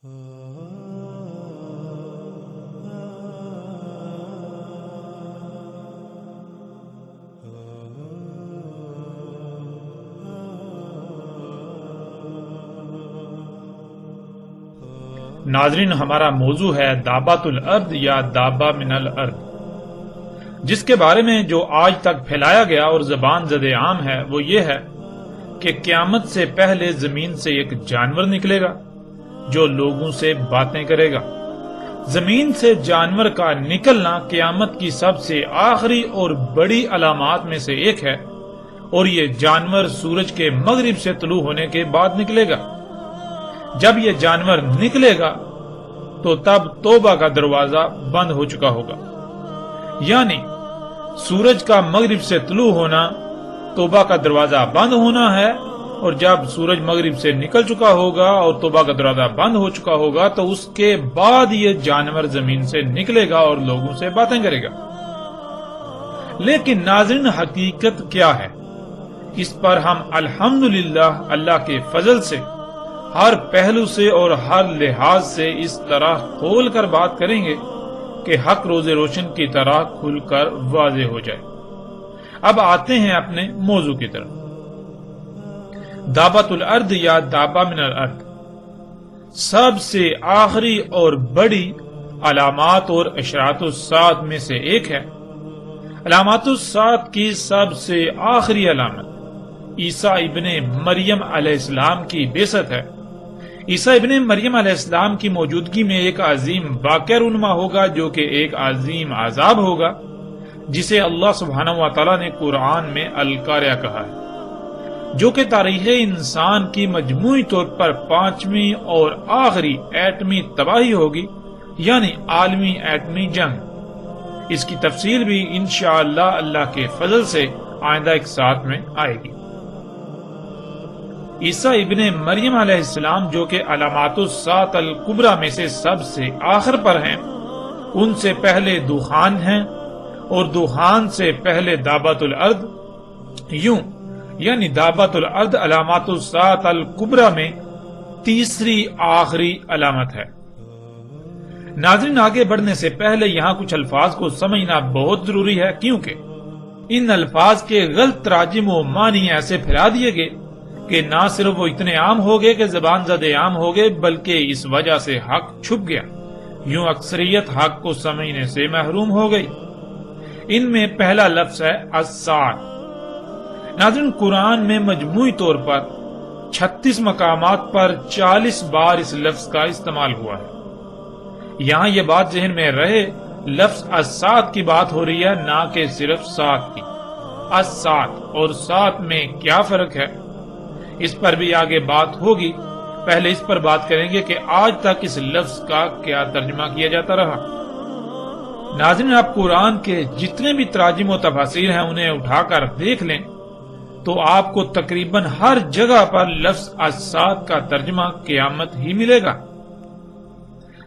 ناظرین، ہمارا موضوع ہے دابۃ الارض یا دابہ من الارض، جس کے بارے میں جو آج تک پھیلایا گیا اور زبان زد عام ہے وہ یہ ہے کہ قیامت سے پہلے زمین سے ایک جانور نکلے گا جو لوگوں سے باتیں کرے گا۔ زمین سے جانور کا نکلنا قیامت کی سب سے آخری اور بڑی علامات میں سے ایک ہے، اور یہ جانور سورج کے مغرب سے طلوع ہونے کے بعد نکلے گا۔ جب یہ جانور نکلے گا تو تب توبہ کا دروازہ بند ہو چکا ہوگا، یعنی سورج کا مغرب سے طلوع ہونا توبہ کا دروازہ بند ہونا ہے، اور جب سورج مغرب سے نکل چکا ہوگا اور توبہ کا دروازہ بند ہو چکا ہوگا تو اس کے بعد یہ جانور زمین سے نکلے گا اور لوگوں سے باتیں کرے گا۔ لیکن ناظرین، حقیقت کیا ہے؟ اس پر ہم الحمدللہ اللہ کے فضل سے ہر پہلو سے اور ہر لحاظ سے اس طرح کھول کر بات کریں گے کہ حق روز روشن کی طرح کھل کر واضح ہو جائے۔ اب آتے ہیں اپنے موضوع کی طرف۔ دابۃ الارض یا دابہ من الارض سب سے آخری اور بڑی علامات اور اشراط الساعۃ میں سے ایک ہے۔ علامات الساعۃ کی سب سے آخری علامت عیسیٰ ابن مریم علیہ السلام کی بعثت ہے۔ عیسیٰ ابن مریم علیہ السلام کی موجودگی میں ایک عظیم واقعہ رونما ہوگا جو کہ ایک عظیم عذاب ہوگا، جسے اللہ سبحانہ و تعالیٰ نے قرآن میں القاریہ کہا ہے، جو کہ تاریخ انسان کی مجموعی طور پر 5ویں اور آخری ایٹمی تباہی ہوگی، یعنی عالمی ایٹمی جنگ۔ اس کی تفصیل بھی انشاءاللہ اللہ کے فضل سے آئندہ ایک ساتھ میں آئے گی۔ عیسیٰ ابن مریم علیہ السلام جو کہ علامات الساعۃ الکبریٰ میں سے سب سے آخر پر ہیں، ان سے پہلے دخان ہیں، اور دخان سے پہلے دابۃ الارض، یوں یعنی دابۃ الارض علامات الساعۃ الکبریٰ میں تیسری آخری علامت ہے۔ ناظرین، آگے بڑھنے سے پہلے یہاں کچھ الفاظ کو سمجھنا بہت ضروری ہے، کیونکہ ان الفاظ کے غلط تراجم و معنی ایسے پھیلا دیے گئے کہ نہ صرف وہ اتنے عام ہو گئے کہ زبان زد عام ہو گئے، بلکہ اس وجہ سے حق چھپ گیا، یوں اکثریت حق کو سمجھنے سے محروم ہو گئی۔ ان میں پہلا لفظ ہے الساعۃ۔ ناظرین، قرآن میں مجموعی طور پر 36 مقامات پر 40 بار اس لفظ کا استعمال ہوا ہے۔ یہاں یہ بات ذہن میں رہے، لفظ الساعۃ کی بات ہو رہی ہے، نہ کہ صرف سات کی۔ الساعۃ اور سات میں کیا فرق ہے، اس پر بھی آگے بات ہوگی۔ پہلے اس پر بات کریں گے کہ آج تک اس لفظ کا کیا ترجمہ کیا جاتا رہا۔ ناظرین، آپ قرآن کے جتنے بھی تراجم و تفاسیر ہیں انہیں اٹھا کر دیکھ لیں تو آپ کو تقریباً ہر جگہ پر لفظ الساعۃ کا ترجمہ قیامت ہی ملے گا۔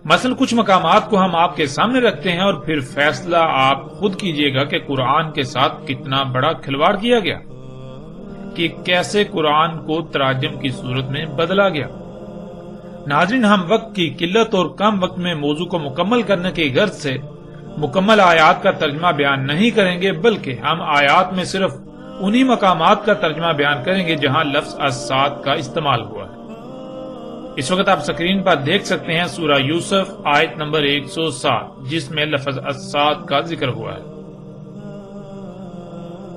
مثلا کچھ مقامات کو ہم آپ کے سامنے رکھتے ہیں اور پھر فیصلہ آپ خود کیجئے گا کہ قرآن کے ساتھ کتنا بڑا کھلواڑ کیا گیا، کہ کیسے قرآن کو تراجم کی صورت میں بدلا گیا۔ ناظرین، ہم وقت کی قلت اور کم وقت میں موضوع کو مکمل کرنے کی غرض سے مکمل آیات کا ترجمہ بیان نہیں کریں گے، بلکہ ہم آیات میں صرف انہی مقامات کا ترجمہ بیان کریں گے جہاں لفظ الساعۃ کا استعمال ہوا ہے۔ اس وقت آپ سکرین پر دیکھ سکتے ہیں سورہ یوسف آیت نمبر 107، جس میں لفظ الساعۃ کا ذکر ہوا ہے،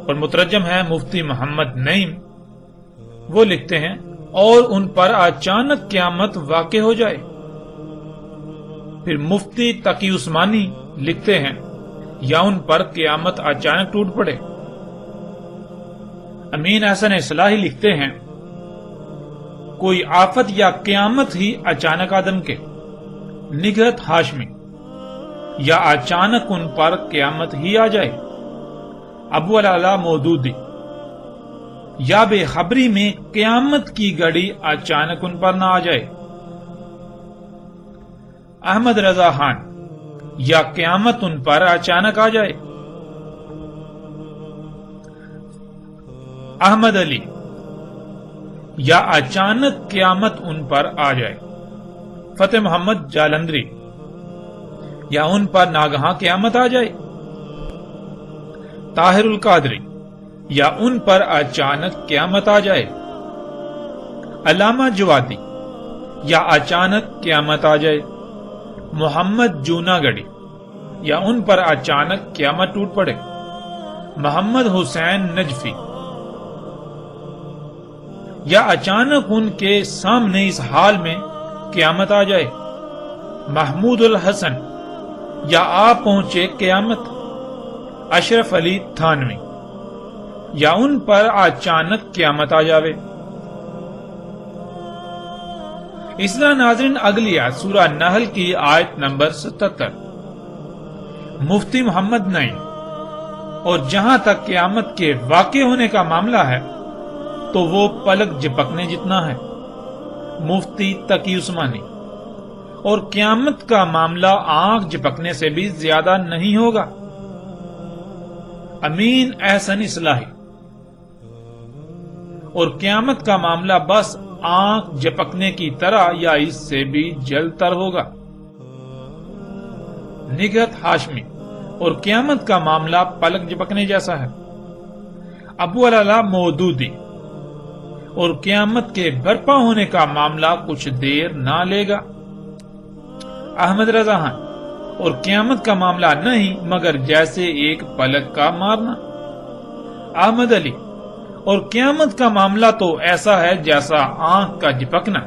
اور مترجم ہے مفتی محمد نعیم۔ وہ لکھتے ہیں، اور ان پر اچانک قیامت واقع ہو جائے۔ پھر مفتی تقی عثمانی لکھتے ہیں، یا ان پر قیامت اچانک ٹوٹ پڑے۔ امین احسن اصلاحی لکھتے ہیں، کوئی آفت یا قیامت ہی اچانک آدم کے۔ نگہت ہاشمی، یا اچانک ان پر قیامت ہی آ جائے۔ ابو العلا مودودی، یا بے خبری میں قیامت کی گھڑی اچانک ان پر نہ آ جائے۔ احمد رضا خان، یا قیامت ان پر اچانک آ جائے۔ احمد علی، یا اچانک قیامت ان پر آ جائے۔ فتح محمد جالندری، یا ان پر ناگہاں قیامت آ جائے؟ طاہر القادری، یا ان پر اچانک قیامت آ جائے؟ علامہ جوادی، یا اچانک قیامت آ جائے؟ محمد جوناگڑھی، یا ان پر اچانک قیامت ٹوٹ پڑے؟ محمد حسین نجفی، یا اچانک ان کے سامنے اس حال میں قیامت آ جائے؟ محمود الحسن، یا آ پہنچے قیامت؟ اشرف علی تھانوی، یا ان پر اچانک قیامت آ جاوے؟ اس طرح ناظرین اگلی آیت سورہ نحل کی آیت نمبر 77 مفتی محمد نعیم، اور جہاں تک قیامت کے واقع ہونے کا معاملہ ہے تو وہ پلک جھپکنے جتنا ہے، مفتی تقی عثمانی، اور قیامت کا معاملہ آنکھ جھپکنے سے بھی زیادہ نہیں ہوگا، امین احسن اصلاحی، اور قیامت کا معاملہ بس آنکھ جھپکنے کی طرح یا اس سے بھی جلد تر ہوگا، نگہت ہاشمی، اور قیامت کا معاملہ پلک جھپکنے جیسا ہے، ابو العلا مودودی، اور قیامت کے برپا ہونے کا معاملہ کچھ دیر نہ لے گا، احمد رضا خان، اور قیامت کا معاملہ نہیں مگر جیسے ایک پلک کا مارنا، احمد علی، اور قیامت کا معاملہ تو ایسا ہے جیسا آنکھ کا جھپکنا،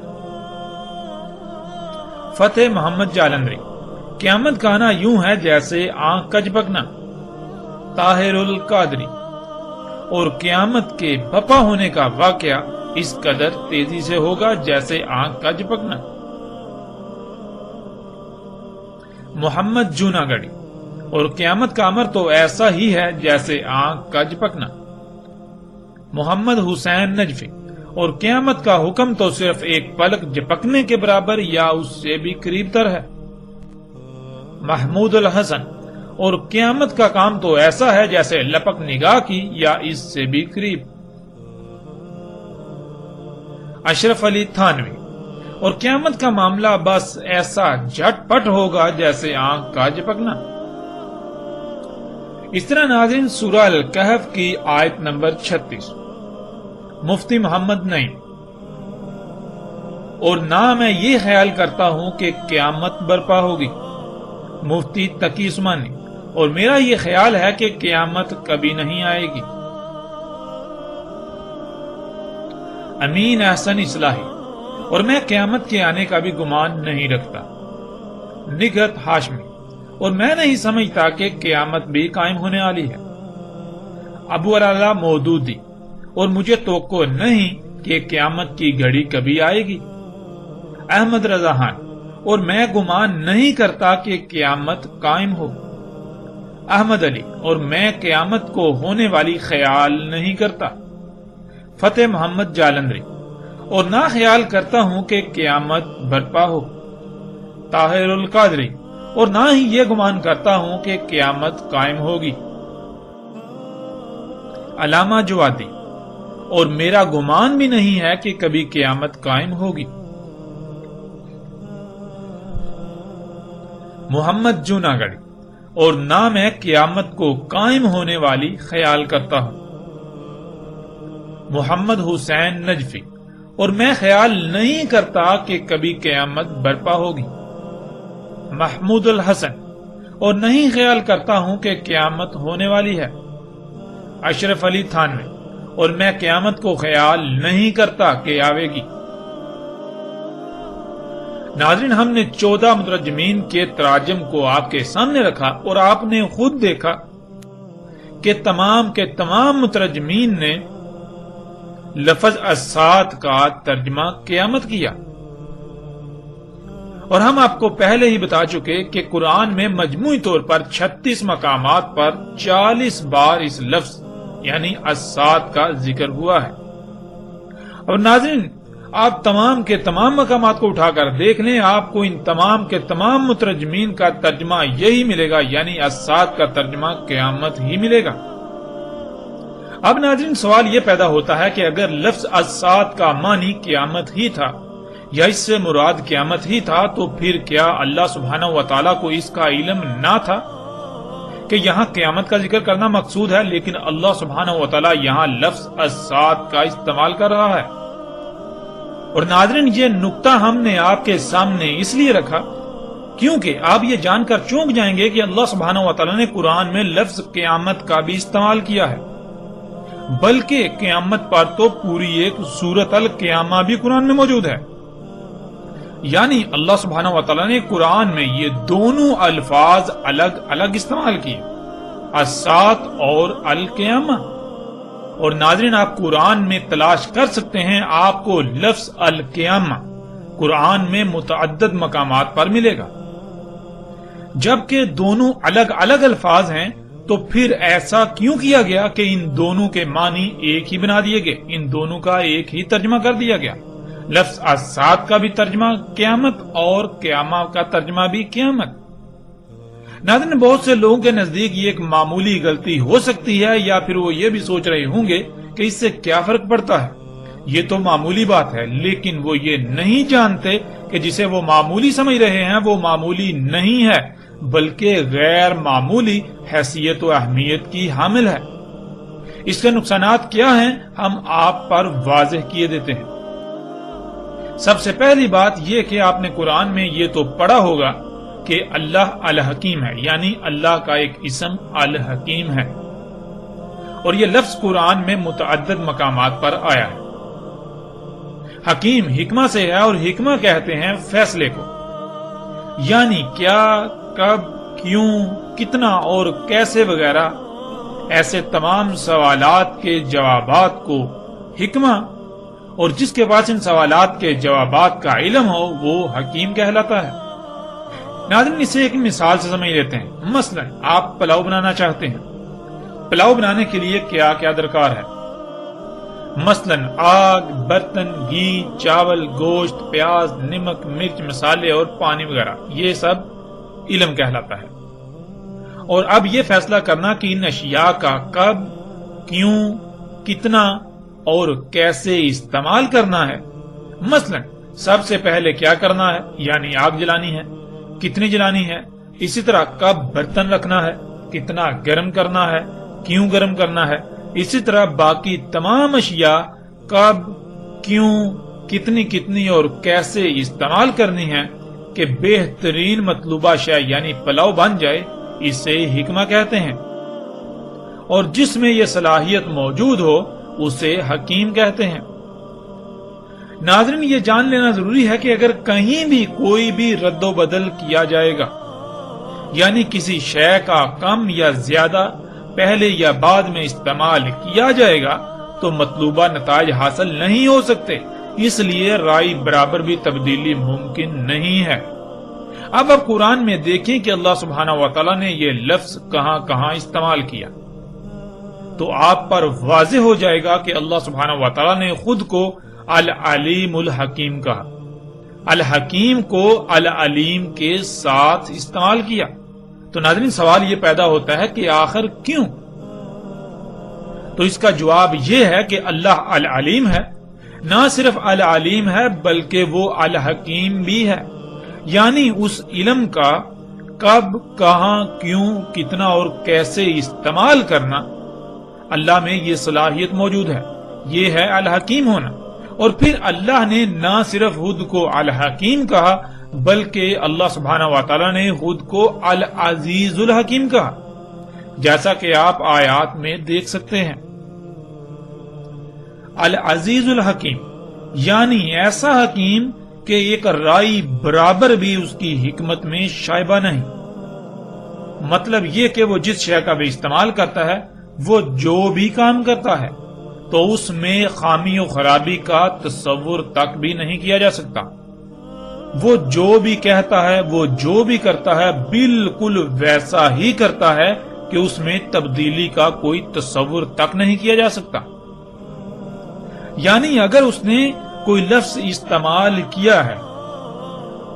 فتح محمد جالندری، قیامت کا آنا یوں ہے جیسے آنکھ کا جھپکنا، طاہر القادری، اور قیامت کے بپا ہونے کا واقعہ اس قدر تیزی سے ہوگا جیسے آنکھ کا جھپکنا، محمد جوناگڑھی، اور قیامت کا امر تو ایسا ہی ہے جیسے آنکھ کا جھپکنا، محمد حسین نجفی، اور قیامت کا حکم تو صرف ایک پلک جھپکنے کے برابر یا اس سے بھی قریب تر ہے، محمود الحسن، اور قیامت کا کام تو ایسا ہے جیسے لپک نگاہ کی یا اس سے بھی قریب، اشرف علی تھانوی، اور قیامت کا معاملہ بس ایسا جھٹ پٹ ہوگا جیسے آنکھ کا جھپکنا۔ اس طرح ناظرین سورہ الکہف کی آیت نمبر 36 مفتی محمد نعیم، اور نہ میں یہ خیال کرتا ہوں کہ قیامت برپا ہوگی، مفتی تقی عثمانی، اور میرا یہ خیال ہے کہ قیامت کبھی نہیں آئے گی، امین احسن اصلاحی، اور میں قیامت کے آنے کا بھی گمان نہیں رکھتا، نگہت ہاشمی، اور میں نہیں سمجھتا کہ قیامت بھی قائم ہونے والی ہے، ابو العلا مودودی، اور مجھے توقع نہیں کہ قیامت کی گھڑی کبھی آئے گی، احمد رضا خان، اور میں گمان نہیں کرتا کہ قیامت قائم ہو، احمد علی، اور میں قیامت کو ہونے والی خیال نہیں کرتا، فتح محمد جالندری، اور نہ خیال کرتا ہوں کہ قیامت برپا ہو، طاہر القادری، اور نہ ہی یہ گمان کرتا ہوں کہ قیامت قائم ہوگی، علامہ جوادی، اور میرا گمان بھی نہیں ہے کہ کبھی قیامت قائم ہوگی، محمد جوناگڑھی، اور نہ میں قیامت کو قائم ہونے والی خیال کرتا ہوں، محمد حسین نجفی، اور میں خیال نہیں کرتا کہ کبھی قیامت برپا ہوگی، محمود الحسن، اور نہیں خیال کرتا ہوں کہ قیامت ہونے والی ہے، اشرف علی تھانوی، اور میں قیامت کو خیال نہیں کرتا کہ آئے گی۔ ناظرین ہم نے 14 مترجمین کے تراجم کو آپ کے سامنے رکھا اور آپ نے خود دیکھا کہ تمام کے تمام مترجمین نے لفظ الساعۃ کا ترجمہ قیامت کیا، اور ہم آپ کو پہلے ہی بتا چکے کہ قرآن میں مجموعی طور پر 36 مقامات پر 40 بار اس لفظ یعنی الساعۃ کا ذکر ہوا ہے۔ اور ناظرین آپ تمام کے تمام مقامات کو اٹھا کر دیکھ لیں، آپ کو ان تمام کے تمام مترجمین کا ترجمہ یہی ملے گا، یعنی الساعۃ کا ترجمہ قیامت ہی ملے گا۔ اب ناظرین سوال یہ پیدا ہوتا ہے کہ اگر لفظ الساعۃ کا معنی قیامت ہی تھا، یا اس سے مراد قیامت ہی تھا، تو پھر کیا اللہ سبحانہ و تعالیٰ کو اس کا علم نہ تھا کہ یہاں قیامت کا ذکر کرنا مقصود ہے، لیکن اللہ سبحانہ و تعالیٰ یہاں لفظ الساعۃ کا استعمال کر رہا ہے؟ اور ناظرین، یہ نقطہ ہم نے آپ کے سامنے اس لیے رکھا کیونکہ آپ یہ جان کر چونک جائیں گے کہ اللہ سبحانہ و تعالیٰ نے قرآن میں لفظ قیامت کا بھی استعمال کیا ہے، بلکہ قیامت پر تو پوری ایک سورۃ القیامہ بھی قرآن میں موجود ہے۔ یعنی اللہ سبحانہ و تعالیٰ نے قرآن میں یہ دونوں الفاظ الگ الگ استعمال کیے، الساعۃ اور القیامہ۔ اور ناظرین، آپ قرآن میں تلاش کر سکتے ہیں، آپ کو لفظ القیامہ قرآن میں متعدد مقامات پر ملے گا۔ جبکہ دونوں الگ الگ الفاظ ہیں تو پھر ایسا کیوں کیا گیا کہ ان دونوں کے معنی ایک ہی بنا دیے گئے، ان دونوں کا ایک ہی ترجمہ کر دیا گیا؟ لفظ الساعۃ کا بھی ترجمہ قیامت اور قیامہ کا ترجمہ بھی قیامت۔ ناظرین، بہت سے لوگوں کے نزدیک یہ ایک معمولی غلطی ہو سکتی ہے، یا پھر وہ یہ بھی سوچ رہے ہوں گے کہ اس سے کیا فرق پڑتا ہے، یہ تو معمولی بات ہے، لیکن وہ یہ نہیں جانتے کہ جسے وہ معمولی سمجھ رہے ہیں وہ معمولی نہیں ہے، بلکہ غیر معمولی حیثیت و اہمیت کی حامل ہے۔ اس کے نقصانات کیا ہیں ہم آپ پر واضح کیے دیتے ہیں۔ سب سے پہلی بات یہ کہ آپ نے قرآن میں یہ تو پڑھا ہوگا کہ اللہ الحکیم ہے، یعنی اللہ کا ایک اسم الحکیم ہے، اور یہ لفظ قرآن میں متعدد مقامات پر آیا ہے۔ حکیم حکمہ سے ہے، اور حکمہ کہتے ہیں فیصلے کو، یعنی کیا، کب، کیوں، کتنا اور کیسے وغیرہ ایسے تمام سوالات کے جوابات کو حکمہ، اور جس کے پاس ان سوالات کے جوابات کا علم ہو وہ حکیم کہلاتا ہے۔ ناظرین، اسے ایک مثال سے سمجھ لیتے ہیں۔ مثلا آپ پلاؤ بنانا چاہتے ہیں، پلاؤ بنانے کے لیے کیا کیا درکار ہے؟ مثلا آگ، برتن، گھی، چاول، گوشت، پیاز، نمک، مرچ، مسالے اور پانی وغیرہ، یہ سب علم کہلاتا ہے۔ اور اب یہ فیصلہ کرنا کہ ان اشیاء کا کب، کیوں، کتنا اور کیسے استعمال کرنا ہے۔ مثلا سب سے پہلے کیا کرنا ہے، یعنی آگ جلانی ہے، کتنی جلانی ہے، اسی طرح کب برتن رکھنا ہے، کتنا گرم کرنا ہے، کیوں گرم کرنا ہے، اسی طرح باقی تمام اشیاء کب، کیوں، کتنی کتنی اور کیسے استعمال کرنی ہے کہ بہترین مطلوبہ شے یعنی پلاؤ بن جائے، اسے حکمہ کہتے ہیں۔ اور جس میں یہ صلاحیت موجود ہو اسے حکیم کہتے ہیں۔ ناظرین، یہ جان لینا ضروری ہے کہ اگر کہیں بھی کوئی بھی رد و بدل کیا جائے گا، یعنی کسی شے کا کم یا زیادہ پہلے یا بعد میں استعمال کیا جائے گا، تو مطلوبہ نتائج حاصل نہیں ہو سکتے، اس لیے رائے برابر بھی تبدیلی ممکن نہیں ہے۔ اب آپ قرآن میں دیکھیں کہ اللہ سبحانہ و تعالیٰ نے یہ لفظ کہاں کہاں استعمال کیا، تو آپ پر واضح ہو جائے گا کہ اللہ سبحانہ و تعالیٰ نے خود کو العلیم الحکیم کہا، الحکیم کو العلیم کے ساتھ استعمال کیا۔ تو ناظرین، سوال یہ پیدا ہوتا ہے کہ آخر کیوں؟ تو اس کا جواب یہ ہے کہ اللہ العلیم ہے، نہ صرف العلیم ہے بلکہ وہ الحکیم بھی ہے، یعنی اس علم کا کب، کہاں، کیوں، کتنا اور کیسے استعمال کرنا اللہ میں یہ صلاحیت موجود ہے، یہ ہے الحکیم ہونا۔ اور پھر اللہ نے نہ صرف خود کو الحکیم کہا بلکہ اللہ سبحانہ و تعالیٰ نے خود کو العزیز الحکیم کہا، جیسا کہ آپ آیات میں دیکھ سکتے ہیں۔ العزیز الحکیم یعنی ایسا حکیم کہ ایک رائی برابر بھی اس کی حکمت میں شائبہ نہیں۔ مطلب یہ کہ وہ جس شے کا بھی استعمال کرتا ہے، وہ جو بھی کام کرتا ہے تو اس میں خامی و خرابی کا تصور تک بھی نہیں کیا جا سکتا۔ وہ جو بھی کہتا ہے، وہ جو بھی کرتا ہے، بالکل ویسا ہی کرتا ہے کہ اس میں تبدیلی کا کوئی تصور تک نہیں کیا جا سکتا۔ یعنی اگر اس نے کوئی لفظ استعمال کیا ہے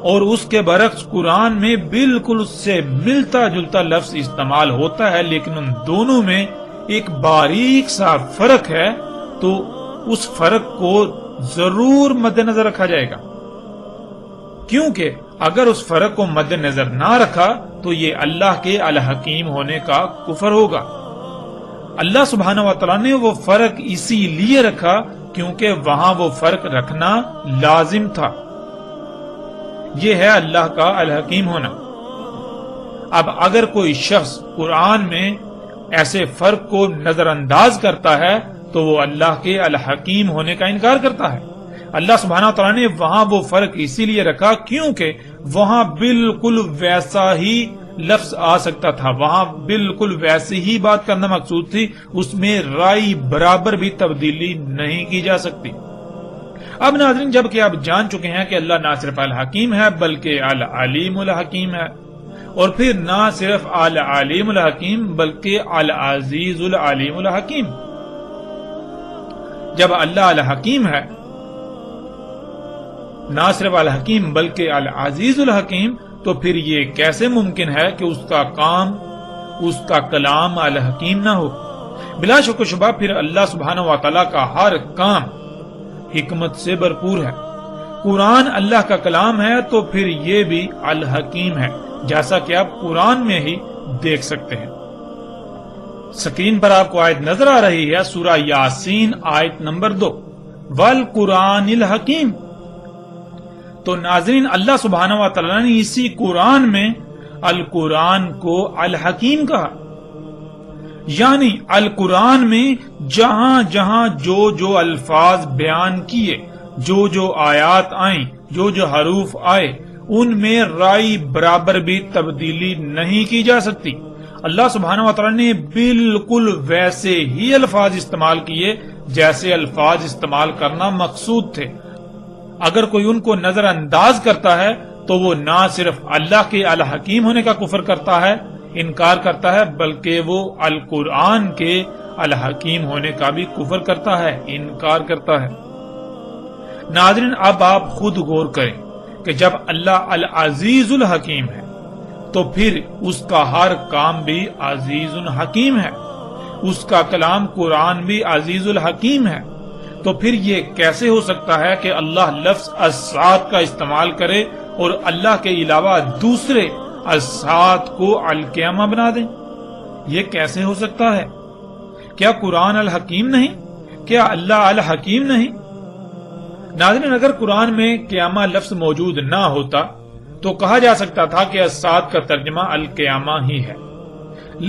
اور اس کے برعکس قرآن میں بالکل اس سے ملتا جلتا لفظ استعمال ہوتا ہے، لیکن ان دونوں میں ایک باریک سا فرق ہے، تو اس فرق کو ضرور مد نظر رکھا جائے گا۔ کیونکہ اگر اس فرق کو مد نظر نہ رکھا تو یہ اللہ کے الحکیم ہونے کا کفر ہوگا۔ اللہ سبحانہ و تعالیٰ نے وہ فرق اسی لیے رکھا کیونکہ وہاں وہ فرق رکھنا لازم تھا۔ یہ ہے اللہ کا الحکیم ہونا۔ اب اگر کوئی شخص قرآن میں ایسے فرق کو نظر انداز کرتا ہے تو وہ اللہ کے الحکیم ہونے کا انکار کرتا ہے۔ اللہ سبحانہ تعالیٰ نے وہاں وہ فرق اسی لیے رکھا کیونکہ وہاں بالکل ویسا ہی لفظ آ سکتا تھا، وہاں بالکل ویسی ہی بات کرنا مقصود تھی، اس میں رائی برابر بھی تبدیلی نہیں کی جا سکتی۔ اب ناظرین، جب کہ آپ جان چکے ہیں کہ اللہ نہ صرف الحکیم ہے بلکہ العلیم الحکیم ہے، اور پھر نہ صرف العلیم الحکیم بلکہ العزیز العلیم الحکیم، جب اللہ الحکیم ہے، نہ صرف الحکیم بلکہ العزیز الحکیم، تو پھر یہ کیسے ممکن ہے کہ اس کا کام، اس کا کلام الحکیم نہ ہو؟ بلا شک و شبہ پھر اللہ سبحانہ و تعالیٰ کا ہر کام حکمت سے بھرپور ہے۔ قرآن اللہ کا کلام ہے تو پھر یہ بھی الحکیم ہے، جیسا کہ آپ قرآن میں ہی دیکھ سکتے ہیں۔ سکرین پر آپ کو آیت نظر آ رہی ہے، سورہ یاسین آیت نمبر 2، والقرآن الحکیم۔ تو ناظرین، اللہ سبحانہ و تعالیٰ نے اسی قرآن میں القرآن کو الحکیم کہا، یعنی القرآن میں جہاں جہاں جو جو الفاظ بیان کیے، جو جو آیات آئیں، جو جو حروف آئے، ان میں رائی برابر بھی تبدیلی نہیں کی جا سکتی۔ اللہ سبحانہ و تعالیٰ نے بالکل ویسے ہی الفاظ استعمال کیے جیسے الفاظ استعمال کرنا مقصود تھے۔ اگر کوئی ان کو نظر انداز کرتا ہے تو وہ نہ صرف اللہ کے الحکیم ہونے کا کفر کرتا ہے، انکار کرتا ہے، بلکہ وہ القرآن کے الحکیم ہونے کا بھی کفر کرتا ہے، انکار کرتا ہے۔ ناظرین، اب آپ خود غور کریں کہ جب اللہ العزیز الحکیم ہے تو پھر اس کا ہر کام بھی عزیز الحکیم ہے، اس کا کلام قرآن بھی عزیز الحکیم ہے، تو پھر یہ کیسے ہو سکتا ہے کہ اللہ لفظ الساعت کا استعمال کرے اور اللہ کے علاوہ دوسرے الساعت کو القیامہ بنا دیں؟ یہ کیسے ہو سکتا ہے؟ کیا قرآن الحکیم نہیں؟ کیا اللہ الحکیم نہیں؟ ناظرین، اگر قرآن میں قیامہ لفظ موجود نہ ہوتا تو کہا جا سکتا تھا کہ الساعت کا ترجمہ القیامہ ہی ہے،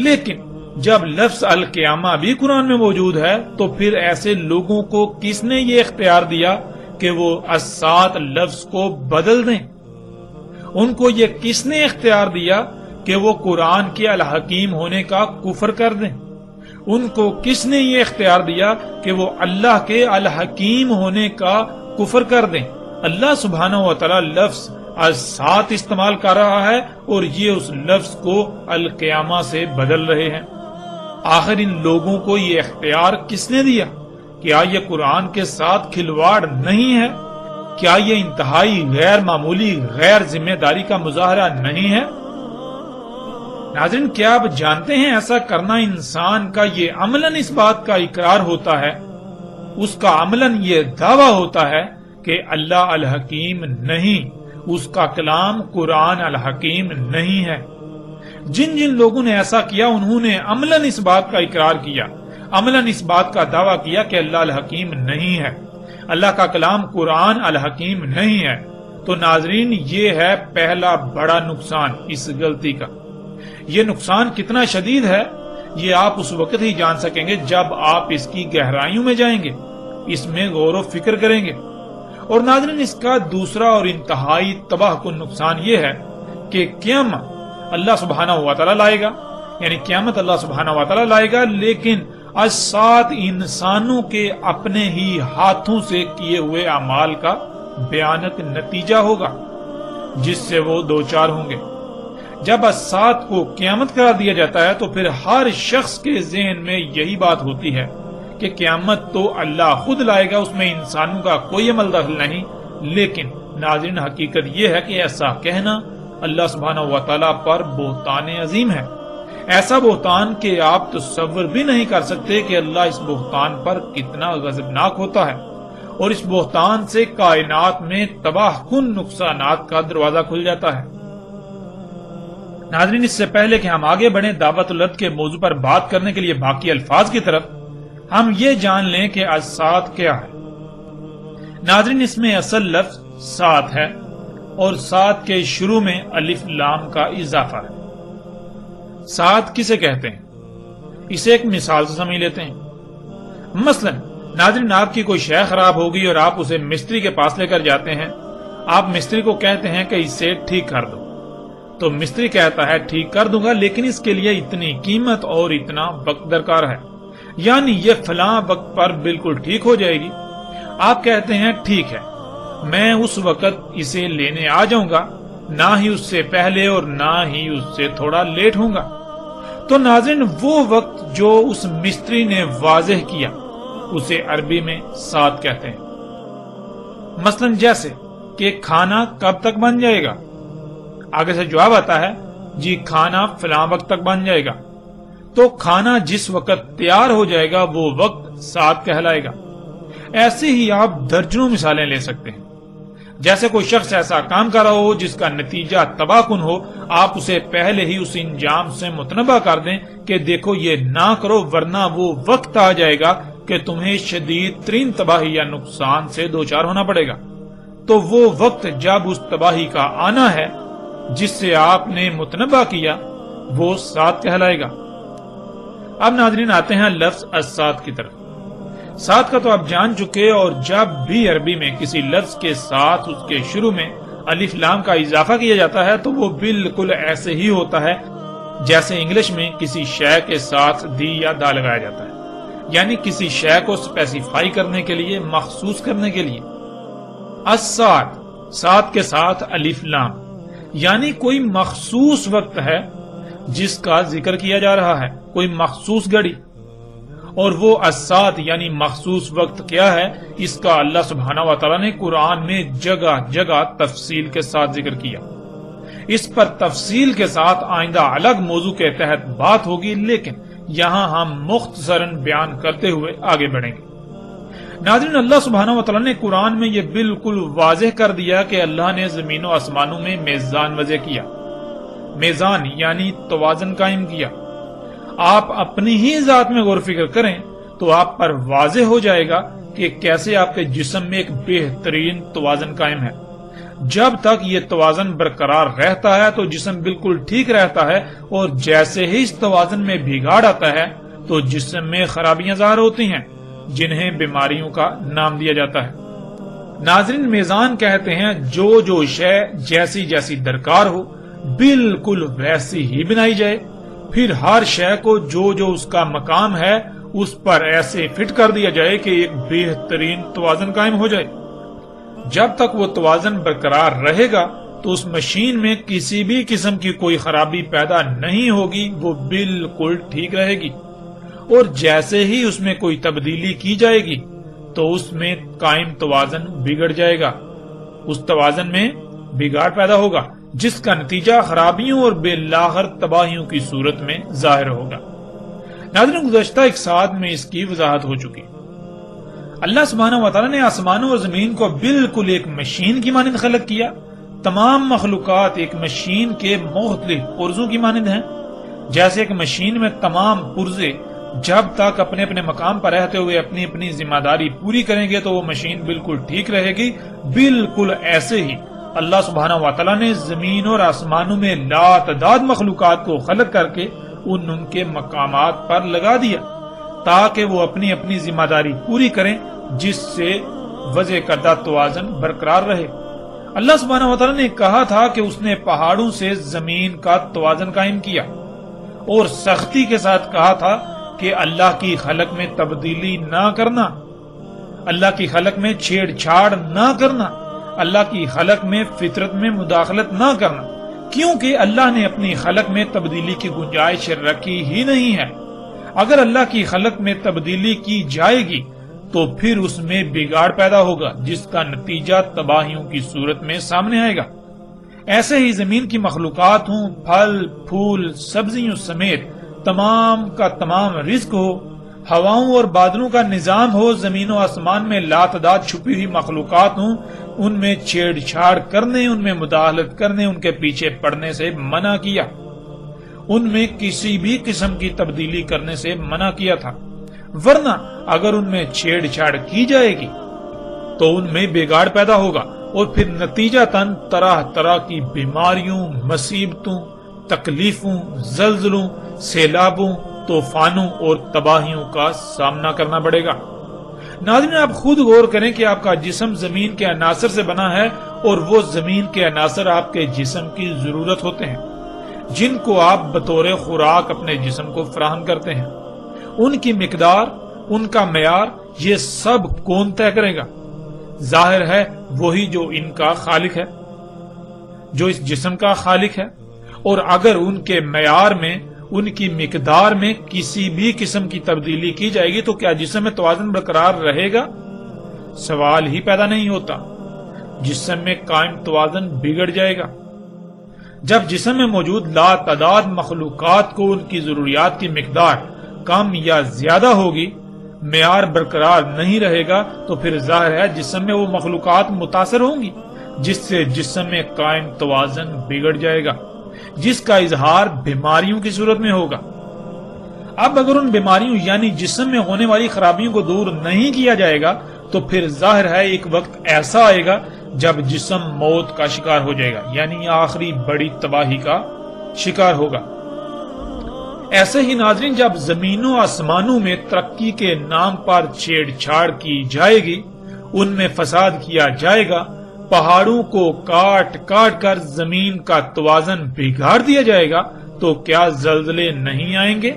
لیکن جب لفظ القیامہ بھی قرآن میں موجود ہے تو پھر ایسے لوگوں کو کس نے یہ اختیار دیا کہ وہ الساعت لفظ کو بدل دیں؟ ان کو یہ کس نے اختیار دیا کہ وہ قرآن کے الحکیم ہونے کا کفر کر دیں؟ ان کو کس نے یہ اختیار دیا کہ وہ اللہ کے الحکیم ہونے کا کفر کر دیں؟ اللہ سبحانہ و تعالی لفظ الساعت استعمال کر رہا ہے اور یہ اس لفظ کو القیامہ سے بدل رہے ہیں۔ آخر ان لوگوں کو یہ اختیار کس نے دیا؟ کیا یہ قرآن کے ساتھ کھلواڑ نہیں ہے؟ کیا یہ انتہائی غیر معمولی غیر ذمہ داری کا مظاہرہ نہیں ہے؟ ناظرین، کیا آپ جانتے ہیں ایسا کرنا انسان کا یہ عملاً اس بات کا اقرار ہوتا ہے، اس کا عملاً یہ دعویٰ ہوتا ہے کہ اللہ الحکیم نہیں، اس کا کلام قرآن الحکیم نہیں ہے۔ جن جن لوگوں نے ایسا کیا انہوں نے عملاً اس بات کا اقرار کیا، عملاً اس بات کا دعویٰ کیا کہ اللہ الحکیم نہیں ہے، اللہ کا کلام قرآن الحکیم نہیں ہے۔ تو ناظرین، یہ ہے پہلا بڑا نقصان اس غلطی کا۔ یہ نقصان کتنا شدید ہے یہ آپ اس وقت ہی جان سکیں گے جب آپ اس کی گہرائیوں میں جائیں گے، اس میں غور و فکر کریں گے۔ اور ناظرین، اس کا دوسرا اور انتہائی تباہ کن نقصان یہ ہے کہ قیامت اللہ سبحانہ و تعالیٰ لائے گا، یعنی قیامت اللہ سبحانہ و تعالیٰ لائے گا، لیکن الساعت انسانوں کے اپنے ہی ہاتھوں سے کیے ہوئے اعمال کا بیانت نتیجہ ہوگا جس سے وہ دوچار ہوں گے۔ جب الساعت کو قیامت قرار دیا جاتا ہے تو پھر ہر شخص کے ذہن میں یہی بات ہوتی ہے کہ قیامت تو اللہ خود لائے گا، اس میں انسانوں کا کوئی عمل دخل نہیں۔ لیکن ناظرین، حقیقت یہ ہے کہ ایسا کہنا اللہ سبحانہ و تعالیٰ پر بہتان عظیم ہے، ایسا بہتان کہ آپ تصور بھی نہیں کر سکتے کہ اللہ اس بہتان پر کتنا غضبناک ہوتا ہے۔ اور اس بہتان سے کائنات میں تباہ کن نقصانات کا دروازہ کھل جاتا ہے۔ ناظرین، اس سے پہلے کہ ہم آگے بڑھیں دعوت الارض کے موضوع پر بات کرنے کے لیے باقی الفاظ کی طرف، ہم یہ جان لیں کہ السات کیا ہے۔ ناظرین، اس میں اصل لفظ سات ہے اور سات کے شروع میں الف لام کا اضافہ ہے۔ سات کسے کہتے ہیں؟ اسے ایک مثال سے سمجھ لیتے ہیں۔ مثلا ناظرین، آپ کی کوئی شے خراب ہو گئی اور آپ اسے مستری کے پاس لے کر جاتے ہیں۔ آپ مستری کو کہتے ہیں کہ اسے ٹھیک کر دو، تو مستری کہتا ہے ٹھیک کر دوں گا، لیکن اس کے لیے اتنی قیمت اور اتنا وقت درکار ہے، یعنی یہ فلاں وقت پر بالکل ٹھیک ہو جائے گی۔ آپ کہتے ہیں ٹھیک ہے، میں اس وقت اسے لینے آ جاؤں گا، نہ ہی اس سے پہلے اور نہ ہی اس سے تھوڑا لیٹ ہوں گا۔ تو ناظرین، وہ وقت جو اس مستری نے واضح کیا اسے عربی میں سات کہتے ہیں۔ مثلا جیسے کہ کھانا کب تک بن جائے گا، آگے سے جواب آتا ہے جی کھانا فلاں وقت تک بن جائے گا، تو کھانا جس وقت تیار ہو جائے گا وہ وقت سات کہلائے گا۔ ایسے ہی آپ درجنوں مثالیں لے سکتے ہیں۔ جیسے کوئی شخص ایسا کام کر رہا ہو جس کا نتیجہ تباہ کن ہو، آپ اسے پہلے ہی اس انجام سے متنبہ کر دیں کہ دیکھو یہ نہ کرو ورنہ وہ وقت آ جائے گا کہ تمہیں شدید ترین تباہی یا نقصان سے دوچار ہونا پڑے گا۔ تو وہ وقت جب اس تباہی کا آنا ہے جس سے آپ نے متنبہ کیا وہ سات کہلائے گا۔ اب ناظرین آتے ہیں لفظ السات کی طرف۔ سات کا تو آپ جان چکے، اور جب بھی عربی میں کسی لفظ کے ساتھ اس کے شروع میں الف لام کا اضافہ کیا جاتا ہے تو وہ بالکل ایسے ہی ہوتا ہے جیسے انگلش میں کسی شے کے ساتھ دی یا دا لگایا جاتا ہے، یعنی کسی شے کو اسپیسیفائی کرنے کے لیے، مخصوص کرنے کے لیے۔ السات، سات کے ساتھ الف لام، یعنی کوئی مخصوص وقت ہے جس کا ذکر کیا جا رہا ہے، کوئی مخصوص گھڑی۔ اور وہ السات یعنی مخصوص وقت کیا ہے، اس کا اللہ سبحانہ و تعالیٰ نے قرآن میں جگہ جگہ تفصیل کے ساتھ ذکر کیا۔ اس پر تفصیل کے ساتھ آئندہ الگ موضوع کے تحت بات ہوگی، لیکن یہاں ہم مختصراً بیان کرتے ہوئے آگے بڑھیں گے۔ ناظرین، اللہ سبحانہ و تعالیٰ نے قرآن میں یہ بالکل واضح کر دیا کہ اللہ نے زمین و آسمانوں میں میزان وضع کیا۔ میزان یعنی توازن قائم کیا۔ آپ اپنی ہی ذات میں غور و فکر کریں تو آپ پر واضح ہو جائے گا کہ کیسے آپ کے جسم میں ایک بہترین توازن قائم ہے۔ جب تک یہ توازن برقرار رہتا ہے تو جسم بالکل ٹھیک رہتا ہے، اور جیسے ہی اس توازن میں بگاڑ آتا ہے تو جسم میں خرابیاں ظاہر ہوتی ہیں جنہیں بیماریوں کا نام دیا جاتا ہے۔ ناظرین، میزان کہتے ہیں جو شے جیسی جیسی درکار ہو بالکل ویسی ہی بنائی جائے، پھر ہر شے کو جو اس کا مقام ہے اس پر ایسے فٹ کر دیا جائے کہ ایک بہترین توازن قائم ہو جائے۔ جب تک وہ توازن برقرار رہے گا تو اس مشین میں کسی بھی قسم کی کوئی خرابی پیدا نہیں ہوگی، وہ بالکل ٹھیک رہے گی۔ اور جیسے ہی اس میں کوئی تبدیلی کی جائے گی تو اس میں قائم توازن بگڑ جائے گا، اس توازن میں بگاڑ پیدا ہوگا جس کا نتیجہ خرابیوں اور بالآخر تباہیوں کی صورت میں ظاہر ہوگا۔ ناظرین، گزشتہ ایک ساتھ میں اس کی وضاحت ہو چکی۔ اللہ سبحانہ و تعالیٰ نے آسمانوں اور زمین کو بالکل ایک مشین کی مانند خلق کیا۔ تمام مخلوقات ایک مشین کے مختلف پرزوں کی مانند ہیں۔ جیسے ایک مشین میں تمام پرزے جب تک اپنے اپنے مقام پر رہتے ہوئے اپنی اپنی ذمہ داری پوری کریں گے تو وہ مشین بالکل ٹھیک رہے گی، بالکل ایسے ہی اللہ سبحانہ و تعالیٰ نے زمین اور آسمانوں میں لاتعداد مخلوقات کو خلق کر کے ان کے مقامات پر لگا دیا تاکہ وہ اپنی اپنی ذمہ داری پوری کریں، جس سے وضع کردہ توازن برقرار رہے۔ اللہ سبحانہ و تعالیٰ نے کہا تھا کہ اس نے پہاڑوں سے زمین کا توازن قائم کیا، اور سختی کے ساتھ کہا تھا کہ اللہ کی خلق میں تبدیلی نہ کرنا، اللہ کی خلق میں چھیڑ چھاڑ نہ کرنا، اللہ کی خلق میں فطرت میں مداخلت نہ کرنا، کیونکہ اللہ نے اپنی خلق میں تبدیلی کی گنجائش رکھی ہی نہیں ہے۔ اگر اللہ کی خلق میں تبدیلی کی جائے گی تو پھر اس میں بگاڑ پیدا ہوگا جس کا نتیجہ تباہیوں کی صورت میں سامنے آئے گا۔ ایسے ہی زمین کی مخلوقات ہوں، پھل پھول سبزیوں سمیت تمام کا تمام رزق ہو، ہواؤں اور بادلوں کا نظام ہو، زمین و آسمان میں لاتعداد چھپی ہوئی مخلوقات ہوں، ان میں چھیڑ چھاڑ کرنے، ان میں مداخلت کرنے، ان کے پیچھے پڑنے سے منع کیا، ان میں کسی بھی قسم کی تبدیلی کرنے سے منع کیا تھا، ورنہ اگر ان میں چھیڑ چھاڑ کی جائے گی تو ان میں بگاڑ پیدا ہوگا، اور پھر نتیجتاً طرح طرح کی بیماریوں، مصیبتوں، تکلیفوں، زلزلوں، سیلابوں، طوفانوں اور تباہیوں کا سامنا کرنا پڑے گا۔ ناظرین، آپ خود غور کریں کہ آپ کا جسم زمین کے عناصر سے بنا ہے، اور وہ زمین کے عناصر آپ کے جسم کی ضرورت ہوتے ہیں، جن کو آپ بطور خوراک اپنے جسم کو فراہم کرتے ہیں۔ ان کی مقدار، ان کا معیار، یہ سب کون طے کرے گا؟ ظاہر ہے وہی جو ان کا خالق ہے، جو اس جسم کا خالق ہے، اور اگر ان کے معیار میں، ان کی مقدار میں کسی بھی قسم کی تبدیلی کی جائے گی تو کیا جسم میں توازن برقرار رہے گا؟ سوال ہی پیدا نہیں ہوتا۔ جسم میں قائم توازن بگڑ جائے گا۔ جب جسم میں موجود لاتعداد مخلوقات کو ان کی ضروریات کی مقدار کم یا زیادہ ہوگی، معیار برقرار نہیں رہے گا، تو پھر ظاہر ہے جسم میں وہ مخلوقات متاثر ہوں گی، جس سے جسم میں قائم توازن بگڑ جائے گا، جس کا اظہار بیماریوں کی صورت میں ہوگا۔ اب اگر ان بیماریوں یعنی جسم میں ہونے والی خرابیوں کو دور نہیں کیا جائے گا تو پھر ظاہر ہے ایک وقت ایسا آئے گا جب جسم موت کا شکار ہو جائے گا، یعنی آخری بڑی تباہی کا شکار ہوگا۔ ایسے ہی ناظرین، جب زمین و آسمانوں میں ترقی کے نام پر چھیڑ چھاڑ کی جائے گی، ان میں فساد کیا جائے گا، پہاڑوں کو کاٹ کاٹ کر زمین کا توازن بگاڑ دیا جائے گا، تو کیا زلزلے نہیں آئیں گے؟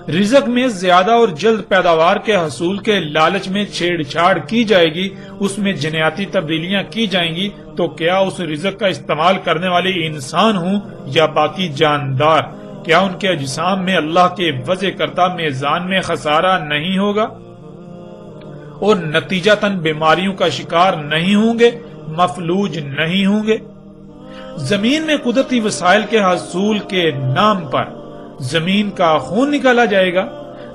رزق میں زیادہ اور جلد پیداوار کے حصول کے لالچ میں چھیڑ چھاڑ کی جائے گی، اس میں جنیاتی تبدیلیاں کی جائیں گی، تو کیا اس رزق کا استعمال کرنے والے انسان ہوں یا باقی جاندار، کیا ان کے اجسام میں اللہ کے وضع کردہ میزان میں خسارہ نہیں ہوگا؟ اور نتیجتاً بیماریوں کا شکار نہیں ہوں گے، مفلوج نہیں ہوں گے۔ زمین میں قدرتی وسائل کے حصول کے نام پر زمین کا خون نکالا جائے گا،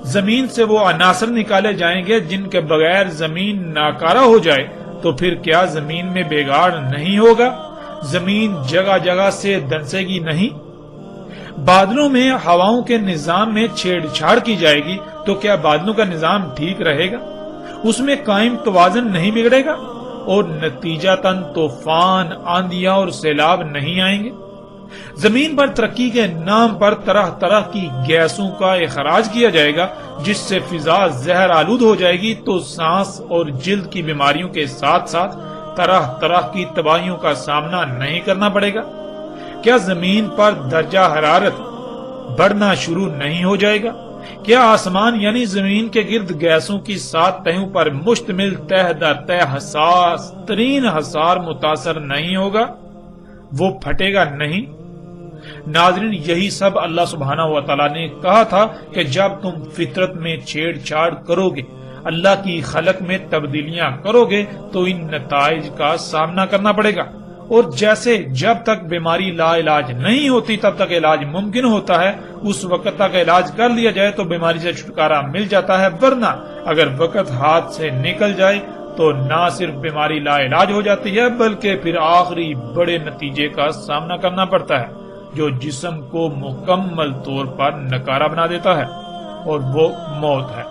زمین سے وہ عناصر نکالے جائیں گے جن کے بغیر زمین ناکارہ ہو جائے، تو پھر کیا زمین میں بگاڑ نہیں ہوگا؟ زمین جگہ جگہ سے دنسے گی نہیں؟ بادلوں میں ہواؤں کے نظام میں چھیڑ چھاڑ کی جائے گی تو کیا بادلوں کا نظام ٹھیک رہے گا؟ اس میں قائم توازن نہیں بگڑے گا، اور نتیجتاً طوفان، آندیاں اور سیلاب نہیں آئیں گے؟ زمین پر ترقی کے نام پر طرح طرح کی گیسوں کا اخراج کیا جائے گا، جس سے فضا زہر آلود ہو جائے گی، تو سانس اور جلد کی بیماریوں کے ساتھ ساتھ طرح طرح کی تباہیوں کا سامنا نہیں کرنا پڑے گا؟ کیا زمین پر درجہ حرارت بڑھنا شروع نہیں ہو جائے گا؟ کیا آسمان یعنی زمین کے گرد گیسوں کی 7 تہوں پر مشتمل تہ در تہ حساس ترین حصار متاثر نہیں ہوگا؟ وہ پھٹے گا نہیں؟ ناظرین، یہی سب اللہ سبحانہ و تعالیٰ نے کہا تھا کہ جب تم فطرت میں چھیڑ چھاڑ کرو گے، اللہ کی خلق میں تبدیلیاں کرو گے، تو ان نتائج کا سامنا کرنا پڑے گا۔ اور جیسے جب تک بیماری لا علاج نہیں ہوتی تب تک علاج ممکن ہوتا ہے، اس وقت تک علاج کر لیا جائے تو بیماری سے چھٹکارا مل جاتا ہے، ورنہ اگر وقت ہاتھ سے نکل جائے تو نہ صرف بیماری لا علاج ہو جاتی ہے بلکہ پھر آخری بڑے نتیجے کا سامنا کرنا پڑتا ہے جو جسم کو مکمل طور پر نکارہ بنا دیتا ہے، اور وہ موت ہے۔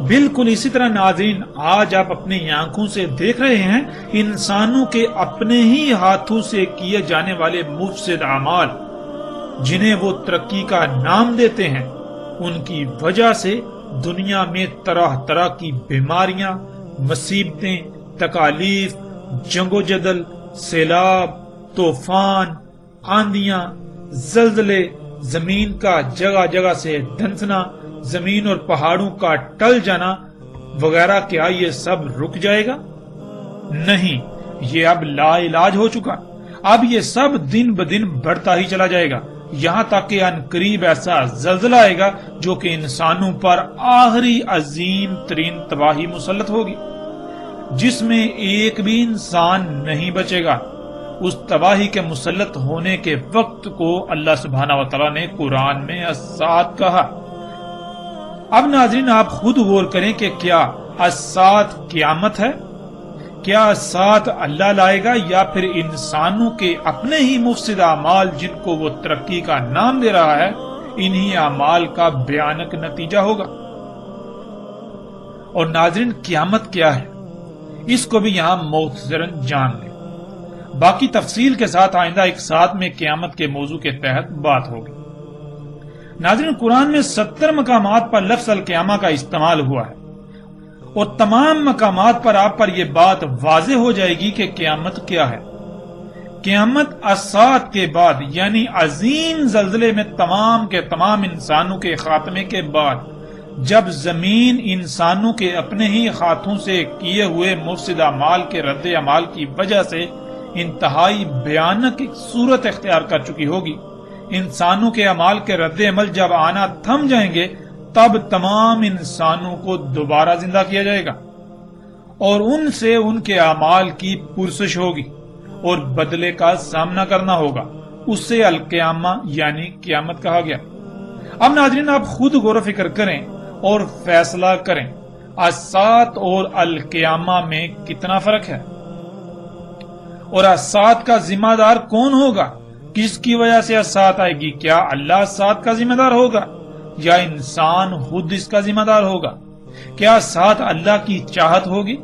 بالکل اسی طرح ناظرین، آج آپ اپنی آنکھوں سے دیکھ رہے ہیں انسانوں کے اپنے ہی ہاتھوں سے کیے جانے والے مفسد اعمال، جنہیں وہ ترقی کا نام دیتے ہیں، ان کی وجہ سے دنیا میں طرح طرح کی بیماریاں، مصیبتیں، تکالیف، جنگ و جدل، سیلاب، طوفان، آندیاں، زلزلے، زمین کا جگہ جگہ سے دھنسنا، زمین اور پہاڑوں کا ٹل جانا وغیرہ، کیا یہ سب رک جائے گا؟ نہیں، یہ اب لا علاج ہو چکا۔ اب یہ سب دن بدن بڑھتا ہی چلا جائے گا، یہاں تک کہ ان قریب ایسا زلزلہ آئے گا جو کہ انسانوں پر آخری عظیم ترین تباہی مسلط ہوگی، جس میں ایک بھی انسان نہیں بچے گا۔ اس تباہی کے مسلط ہونے کے وقت کو اللہ سبحانہ و تعالیٰ نے قرآن میں الساعۃ کہا۔ اب ناظرین آپ خود غور کریں کہ کیا الساعۃ قیامت ہے؟ کیا الساعۃ اللہ لائے گا یا پھر انسانوں کے اپنے ہی مفسد اعمال جن کو وہ ترقی کا نام دے رہا ہے، انہی اعمال کا بھیانک نتیجہ ہوگا؟ اور ناظرین قیامت کیا ہے اس کو بھی یہاں مختصراً جان لیں، باقی تفصیل کے ساتھ آئندہ ایک ساتھ میں قیامت کے موضوع کے تحت بات ہوگی۔ ناظرین قرآن میں 70 مقامات پر لفظ القیامہ کا استعمال ہوا ہے، اور تمام مقامات پر آپ پر یہ بات واضح ہو جائے گی کہ قیامت کیا ہے۔ قیامت الساعۃ کے بعد یعنی عظیم زلزلے میں تمام کے تمام انسانوں کے خاتمے کے بعد، جب زمین انسانوں کے اپنے ہی ہاتھوں سے کیے ہوئے مفسد اعمال کے رد عمل کی وجہ سے انتہائی بھیانک صورت اختیار کر چکی ہوگی، انسانوں کے اعمال کے رد عمل جب آنا تھم جائیں گے، تب تمام انسانوں کو دوبارہ زندہ کیا جائے گا اور ان سے ان کے اعمال کی پرسش ہوگی اور بدلے کا سامنا کرنا ہوگا۔ اس سے القیامہ یعنی قیامت کہا گیا۔ اب ناظرین آپ خود غور و فکر کریں اور فیصلہ کریں، الساعۃ اور القیامہ میں کتنا فرق ہے، اور الساعۃ کا ذمہ دار کون ہوگا؟ کس کی وجہ سے الساعۃ آئے گی؟ کیا اللہ الساعۃ کا ذمہ دار ہوگا یا انسان خود اس کا ذمہ دار ہوگا؟ کیا ساتھ اللہ کی چاہت ہوگی؟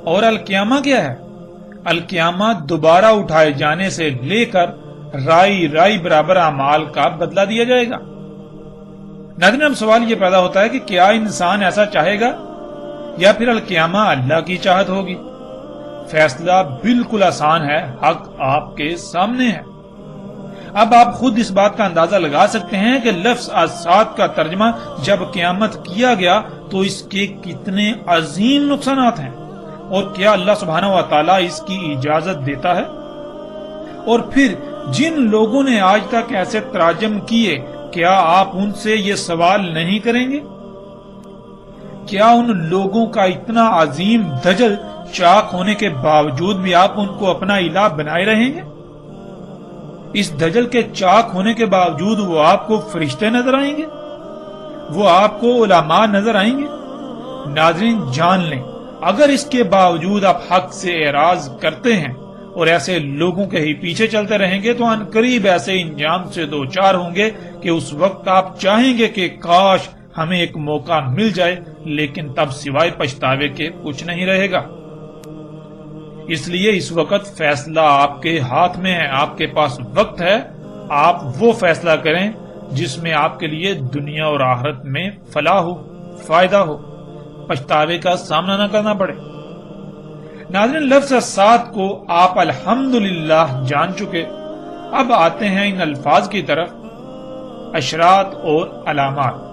اور القیامہ کیا ہے؟ القیامہ دوبارہ اٹھائے جانے سے لے کر رائی برابر اعمال کا بدلہ دیا جائے گا۔ ناظرین اب سوال یہ پیدا ہوتا ہے کہ کیا انسان ایسا چاہے گا یا پھر القیامہ اللہ کی چاہت ہوگی؟ فیصلہ بالکل آسان ہے، حق آپ کے سامنے ہے۔ اب آپ خود اس بات کا اندازہ لگا سکتے ہیں کہ لفظ الساعۃ کا ترجمہ جب قیامت کیا گیا تو اس کے کتنے عظیم نقصانات ہیں، اور کیا اللہ سبحانہ و تعالیٰ اس کی اجازت دیتا ہے؟ اور پھر جن لوگوں نے آج تک ایسے تراجم کیے، کیا آپ ان سے یہ سوال نہیں کریں گے؟ کیا ان لوگوں کا اتنا عظیم دجل چاک ہونے کے باوجود بھی آپ ان کو اپنا الہ بنائے رہیں گے؟ اس دجل کے چاک ہونے کے باوجود وہ آپ کو فرشتے نظر آئیں گے؟ وہ آپ کو علماء نظر آئیں گے؟ ناظرین جان لیں، اگر اس کے باوجود آپ حق سے اعراض کرتے ہیں اور ایسے لوگوں کے ہی پیچھے چلتے رہیں گے تو عنقریب ایسے انجام سے دوچار ہوں گے کہ اس وقت آپ چاہیں گے کہ کاش ہمیں ایک موقع مل جائے، لیکن تب سوائے پچھتاوے کے کچھ نہیں رہے گا۔ اس لیے اس وقت فیصلہ آپ کے ہاتھ میں ہے، آپ کے پاس وقت ہے، آپ وہ فیصلہ کریں جس میں آپ کے لیے دنیا اور آخرت میں فلاح ہو، فائدہ ہو، پچھتاوے کا سامنا نہ کرنا پڑے۔ ناظرین لفظ الساعۃ کو آپ الحمدللہ جان چکے، اب آتے ہیں ان الفاظ کی طرف، اشراط اور علامات۔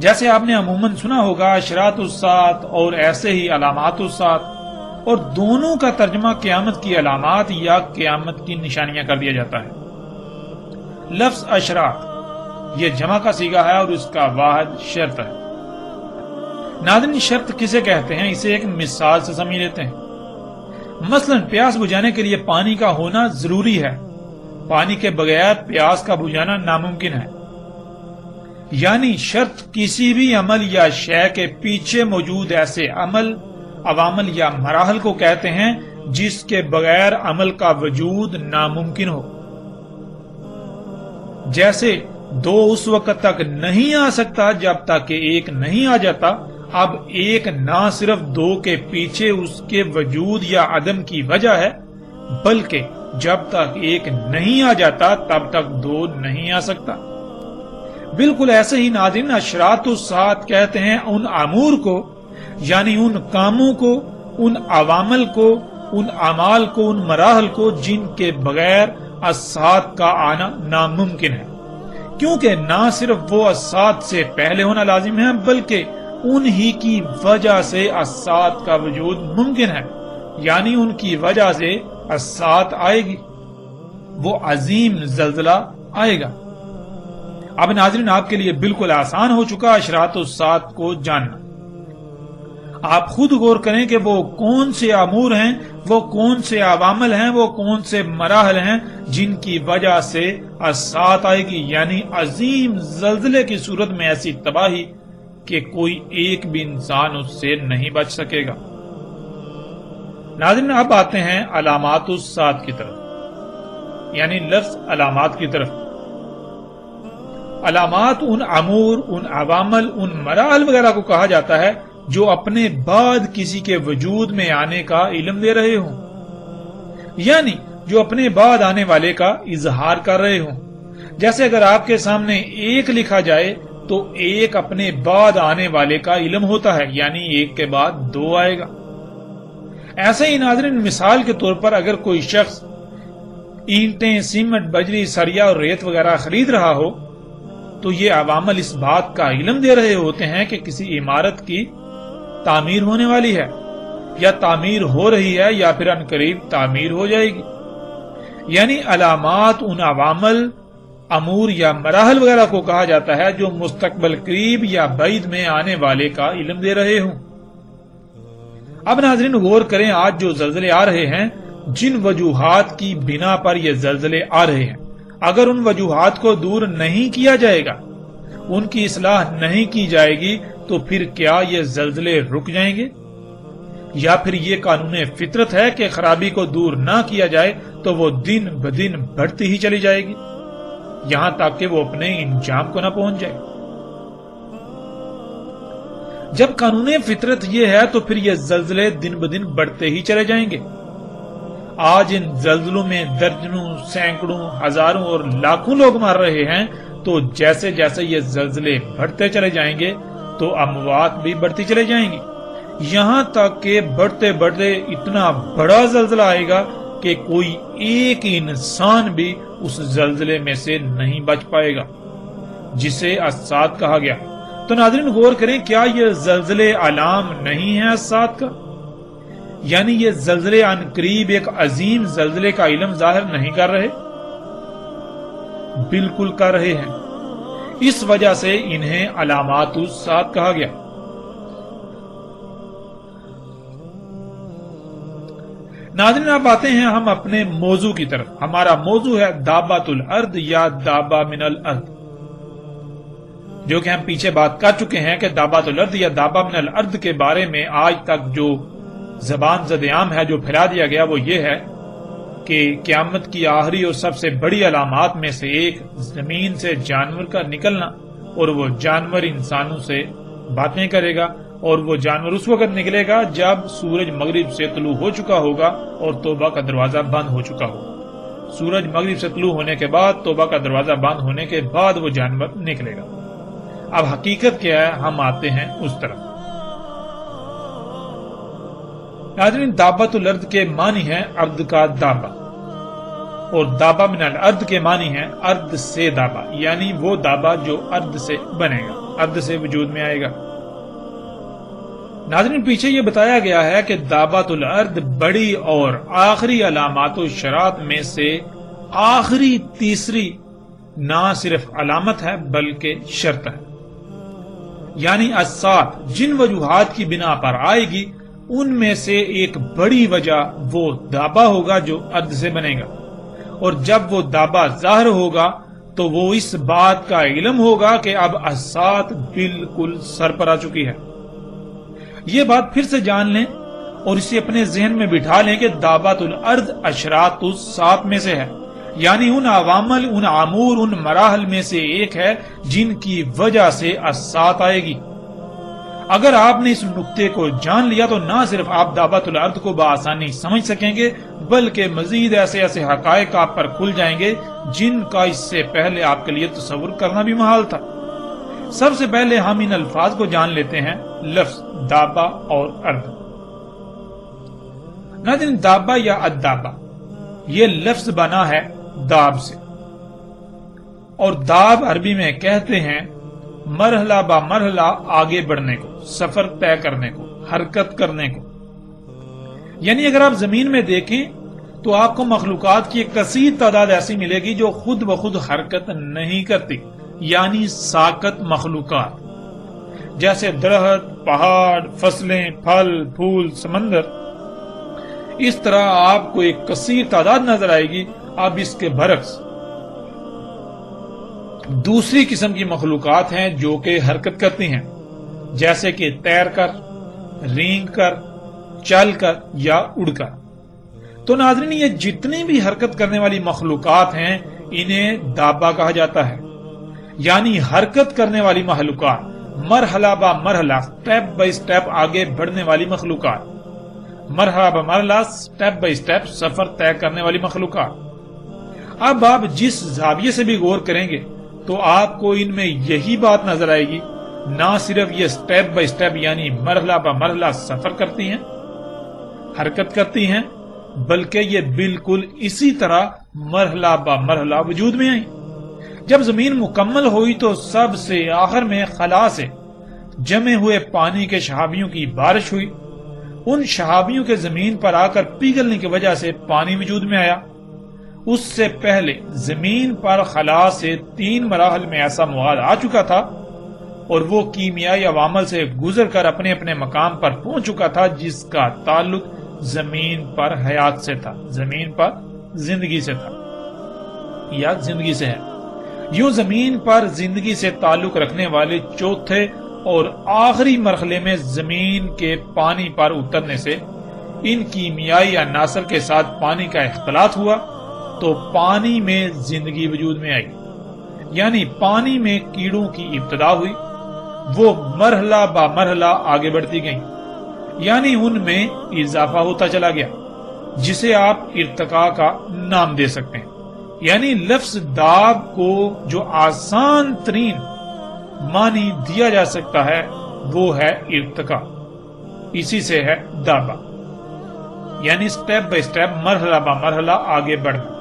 جیسے آپ نے عموماً سنا ہوگا اشراط الساعۃ اور ایسے ہی علامات الساعۃ، اور دونوں کا ترجمہ قیامت کی علامات یا قیامت کی نشانیاں کر دیا جاتا ہے۔ لفظ اشراط یہ جمع کا صیغہ ہے اور اس کا واحد شرط ہے۔ ناظرین شرط کسے کہتے ہیں، اسے ایک مثال سے سمجھ لیتے ہیں۔ مثلا پیاس بجھانے کے لیے پانی کا ہونا ضروری ہے، پانی کے بغیر پیاس کا بجھانا ناممکن ہے۔ یعنی شرط کسی بھی عمل یا شے کے پیچھے موجود ایسے عوامل یا مراحل کو کہتے ہیں جس کے بغیر عمل کا وجود ناممکن ہو۔ جیسے دو اس وقت تک نہیں آ سکتا جب تک کہ ایک نہیں آ جاتا، اب ایک نہ صرف دو کے پیچھے اس کے وجود یا عدم کی وجہ ہے، بلکہ جب تک ایک نہیں آ جاتا تب تک دو نہیں آ سکتا۔ بالکل ایسے ہی ناظرین اشراط الساعۃ کہتے ہیں ان امور کو، یعنی ان کاموں کو، ان عوامل کو، ان اعمال کو، ان مراحل کو جن کے بغیر الساعۃ کا آنا ناممکن ہے، کیونکہ نہ صرف وہ الساعۃ سے پہلے ہونا لازم ہے بلکہ انہی کی وجہ سے الساعۃ کا وجود ممکن ہے، یعنی ان کی وجہ سے الساعۃ آئے گی، وہ عظیم زلزلہ آئے گا۔ اب ناظرین آپ کے لیے بالکل آسان ہو چکا اشراط الساعۃ کو جاننا۔ آپ خود غور کریں کہ وہ کون سے امور ہیں، وہ کون سے عوامل ہیں، وہ کون سے مراحل ہیں جن کی وجہ سے الساعۃ آئے گی، یعنی عظیم زلزلے کی صورت میں ایسی تباہی کہ کوئی ایک بھی انسان اس سے نہیں بچ سکے گا۔ ناظرین، اب آتے ہیں علامات الساعۃ کی طرف، یعنی لفظ علامات کی طرف۔ علامات ان امور، ان عوامل، ان مراحل وغیرہ کو کہا جاتا ہے جو اپنے بعد کسی کے وجود میں آنے کا علم دے رہے ہوں، یعنی جو اپنے بعد آنے والے کا اظہار کر رہے ہوں۔ جیسے اگر آپ کے سامنے ایک لکھا جائے تو ایک اپنے بعد آنے والے کا علم ہوتا ہے، یعنی ایک کے بعد دو آئے گا۔ ایسے ہی ناظرین، مثال کے طور پر اگر کوئی شخص اینٹیں، سیمنٹ، بجری، سریا اور ریت وغیرہ خرید رہا ہو تو یہ عوامل اس بات کا علم دے رہے ہوتے ہیں کہ کسی عمارت کی تعمیر ہونے والی ہے، یا تعمیر ہو رہی ہے، یا پھر عنقریب تعمیر ہو جائے گی۔ یعنی علامات ان عوامل، امور یا مراحل وغیرہ کو کہا جاتا ہے جو مستقبل قریب یا بعید میں آنے والے کا علم دے رہے ہوں۔ اب ناظرین غور کریں، آج جو زلزلے آ رہے ہیں، جن وجوہات کی بنا پر یہ زلزلے آ رہے ہیں، اگر ان وجوہات کو دور نہیں کیا جائے گا، ان کی اصلاح نہیں کی جائے گی، تو پھر کیا یہ زلزلے رک جائیں گے؟ یا پھر یہ قانون فطرت ہے کہ خرابی کو دور نہ کیا جائے تو وہ دن بدن بڑھتی ہی چلی جائے گی، یہاں تک کہ وہ اپنے انجام کو نہ پہنچ جائے۔ جب قانون فطرت یہ ہے تو پھر یہ زلزلے دن بدن بڑھتے ہی چلے جائیں گے۔ آج ان زلزلوں میں درجنوں، سینکڑوں، ہزاروں اور لاکھوں لوگ مر رہے ہیں، تو جیسے جیسے یہ زلزلے بڑھتے چلے جائیں گے تو اموات بھی بڑھتی چلے جائیں گی، یہاں تک کہ بڑھتے بڑھتے اتنا بڑا زلزلہ آئے گا کہ کوئی ایک انسان بھی اس زلزلے میں سے نہیں بچ پائے گا، جسے الساعۃ کہا گیا۔ تو ناظرین غور کریں، کیا یہ زلزلے علام نہیں ہیں الساعۃ کا؟ یعنی یہ زلزلے عن قریب ایک عظیم زلزلے کا علم ظاہر نہیں کر رہے؟ بالکل کر رہے ہیں، اس وجہ سے انہیں علامات الساعۃ کہا گیا۔ ناظرین اب آتے ہیں ہم اپنے موضوع کی طرف۔ ہمارا موضوع ہے دابۃ الارض یا دابہ من الارض، جو کہ ہم پیچھے بات کر چکے ہیں کہ دابۃ الارض یا دابہ من الارض کے بارے میں آج تک جو زبان زد عام ہے، جو پھیلا دیا گیا، وہ یہ ہے کہ قیامت کی آخری اور سب سے بڑی علامات میں سے ایک زمین سے جانور کا نکلنا، اور وہ جانور انسانوں سے باتیں کرے گا، اور وہ جانور اس وقت نکلے گا جب سورج مغرب سے طلوع ہو چکا ہوگا اور توبہ کا دروازہ بند ہو چکا ہوگا۔ سورج مغرب سے طلوع ہونے کے بعد، توبہ کا دروازہ بند ہونے کے بعد وہ جانور نکلے گا۔ اب حقیقت کیا ہے، ہم آتے ہیں اس طرف۔ ناظرین دابۃ الارض کے معنی ہے ارض کا دابہ، اور دابہ من الارض کے معنی ہے ارض سے دابہ، یعنی وہ دابہ جو ارض سے بنے گا، ارض سے وجود میں آئے گا۔ ناظرین پیچھے یہ بتایا گیا ہے کہ دابۃ الارض بڑی اور آخری علامات و شرائط میں سے آخری تیسری نہ صرف علامت ہے بلکہ شرط ہے، یعنی الساعۃ جن وجوہات کی بنا پر آئے گی ان میں سے ایک بڑی وجہ وہ دابہ ہوگا جو ارض سے بنے گا، اور جب وہ دابہ ظاہر ہوگا تو وہ اس بات کا علم ہوگا کہ اب الساعۃ بالکل سر پر آ چکی ہے۔ یہ بات پھر سے جان لیں اور اسے اپنے ذہن میں بٹھا لیں کہ دابۃ الارض اشراط الساعۃ میں سے ہے، یعنی ان عوامل، ان امور، ان مراحل میں سے ایک ہے جن کی وجہ سے الساعۃ آئے گی۔ اگر آپ نے اس نقطے کو جان لیا تو نہ صرف آپ دابۃ الارض کو بآسانی سمجھ سکیں گے بلکہ مزید ایسے ایسے حقائق آپ پر کھل جائیں گے جن کا اس سے پہلے آپ کے لیے تصور کرنا بھی محال تھا۔ سب سے پہلے ہم ان الفاظ کو جان لیتے ہیں، لفظ دابہ اور ارض۔ ناظرین دابہ یا الدابہ یہ لفظ بنا ہے داب سے، اور داب عربی میں کہتے ہیں مرحلہ با مرحلہ آگے بڑھنے کو، سفر طے کرنے کو، حرکت کرنے کو۔ یعنی اگر آپ زمین میں دیکھیں تو آپ کو مخلوقات کی ایک کثیر تعداد ایسی ملے گی جو خود بخود حرکت نہیں کرتی، یعنی ساکت مخلوقات، جیسے درخت، پہاڑ، فصلیں، پھل پھول، سمندر، اس طرح آپ کو ایک کثیر تعداد نظر آئے گی۔ اب اس کے برعکس دوسری قسم کی مخلوقات ہیں جو کہ حرکت کرتی ہیں، جیسے کہ تیر کر، رینگ کر، چل کر یا اڑ کر۔ تو ناظرین، یہ جتنی بھی حرکت کرنے والی مخلوقات ہیں انہیں دابہ کہا جاتا ہے، یعنی حرکت کرنے والی مخلوقات، مرحلہ با مرحلہ، سٹیپ بائی سٹیپ آگے بڑھنے والی مخلوقات، مرحلہ با مرحلہ، سٹیپ بائی سٹیپ سفر طے کرنے والی مخلوقات۔ اب آپ جس زاویے سے بھی غور کریں گے تو آپ کو ان میں یہی بات نظر آئے گی، نہ صرف یہ سٹیپ بائی سٹیپ یعنی مرحلہ با مرحلہ سفر کرتی ہیں، حرکت کرتی ہیں، بلکہ یہ بالکل اسی طرح مرحلہ با مرحلہ وجود میں آئیں۔ جب زمین مکمل ہوئی تو سب سے آخر میں خلا سے جمے ہوئے پانی کے شہابیوں کی بارش ہوئی۔ ان شہابیوں کے زمین پر آ کر پگھلنے کی وجہ سے پانی وجود میں آیا۔ اس سے پہلے زمین پر خلا سے 3 مراحل میں ایسا مواد آ چکا تھا اور وہ کیمیائی عوامل سے گزر کر اپنے اپنے مقام پر پہنچ چکا تھا، جس کا تعلق زمین پر حیات سے تھا، زمین پر زندگی سے تھا یا زندگی سے ہے۔ یوں زمین پر زندگی سے تعلق رکھنے والے چوتھے اور آخری مرحلے میں زمین کے پانی پر اترنے سے ان کیمیائی عناصر کے ساتھ پانی کا اختلاط ہوا تو پانی میں زندگی وجود میں آئی، یعنی پانی میں کیڑوں کی ابتدا ہوئی، وہ مرحلہ با مرحلہ آگے بڑھتی گئیں، یعنی ان میں اضافہ ہوتا چلا گیا، جسے آپ ارتقاء کا نام دے سکتے ہیں۔ یعنی لفظ داب کو جو آسان ترین معنی دیا جا سکتا ہے وہ ہے ارتقاء، اسی سے ہے دابہ، یعنی سٹیپ بائی سٹیپ، مرحلہ با مرحلہ آگے بڑھنا۔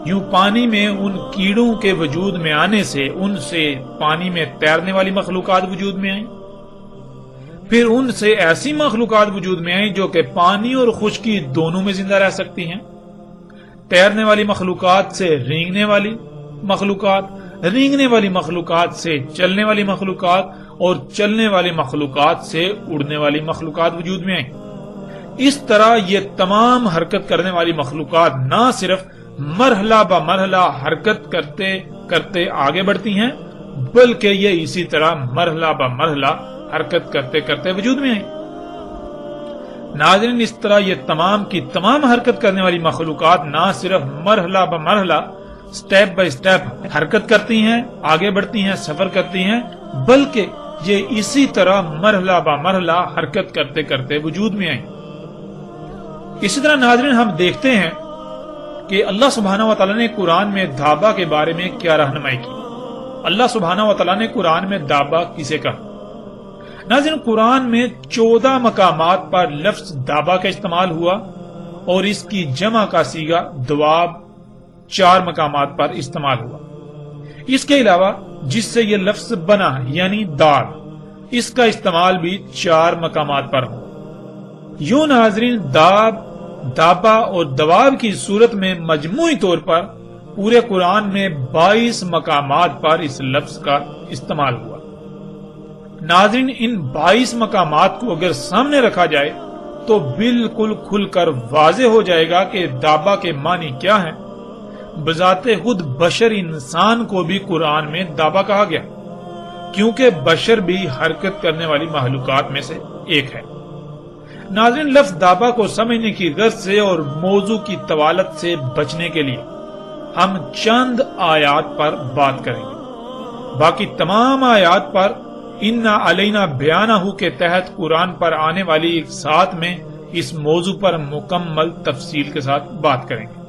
یوں پانی میں ان کیڑوں کے وجود میں آنے سے ان سے پانی میں تیرنے والی مخلوقات وجود میں آئیں، پھر ان سے ایسی مخلوقات وجود میں آئیں جو کہ پانی اور خشکی دونوں میں زندہ رہ سکتی ہیں۔ تیرنے والی مخلوقات سے رینگنے والی مخلوقات، رینگنے والی مخلوقات سے چلنے والی مخلوقات، اور چلنے والی مخلوقات سے اڑنے والی مخلوقات وجود میں آئیں۔ اس طرح یہ تمام حرکت کرنے والی مخلوقات نہ صرف مرحلہ با مرحلہ حرکت کرتے کرتے آگے بڑھتی ہیں، بلکہ یہ اسی طرح مرحلہ با مرحلہ حرکت کرتے کرتے وجود میں آئیں۔ ناظرین، اس طرح یہ تمام کی تمام حرکت کرنے والی مخلوقات نہ صرف مرحلہ با مرحلہ، سٹیپ بائی سٹیپ حرکت کرتی ہیں، آگے بڑھتی ہیں، سفر کرتی ہیں، بلکہ یہ اسی طرح مرحلہ با مرحلہ حرکت کرتے کرتے وجود میں آئیں۔ اسی طرح ناظرین، ہم دیکھتے ہیں کہ اللہ سبحانہ وتعالی نے قرآن میں دابہ کے بارے میں کیا رہنمائی کی۔ اللہ سبحانہ وتعالی نے قرآن میں دابہ کسے کہا؟ ناظرین، قرآن میں 14 مقامات پر لفظ دابہ کا استعمال ہوا اور اس کی جمع کا صیغہ دواب 4 مقامات پر استعمال ہوا۔ اس کے علاوہ جس سے یہ لفظ بنا یعنی دال، اس کا استعمال بھی 4 مقامات پر ہوا۔ یوں ناظرین، دابہ اور دواب کی صورت میں مجموعی طور پر پورے قرآن میں 22 مقامات پر اس لفظ کا استعمال ہوا۔ ناظرین، ان 22 مقامات کو اگر سامنے رکھا جائے تو بالکل کھل کر واضح ہو جائے گا کہ دابہ کے معنی کیا ہیں۔ بذات خود بشر انسان کو بھی قرآن میں دابہ کہا گیا، کیونکہ بشر بھی حرکت کرنے والی مخلوقات میں سے ایک ہے۔ ناظرین، لفظ دابہ کو سمجھنے کی غرض سے اور موضوع کی طوالت سے بچنے کے لیے ہم چند آیات پر بات کریں گے۔ باقی تمام آیات پر اِنَّا عَلَيْنَا بِيَانَهُ کے تحت قرآن پر آنے والی ایک ساتھ میں اس موضوع پر مکمل تفصیل کے ساتھ بات کریں گے۔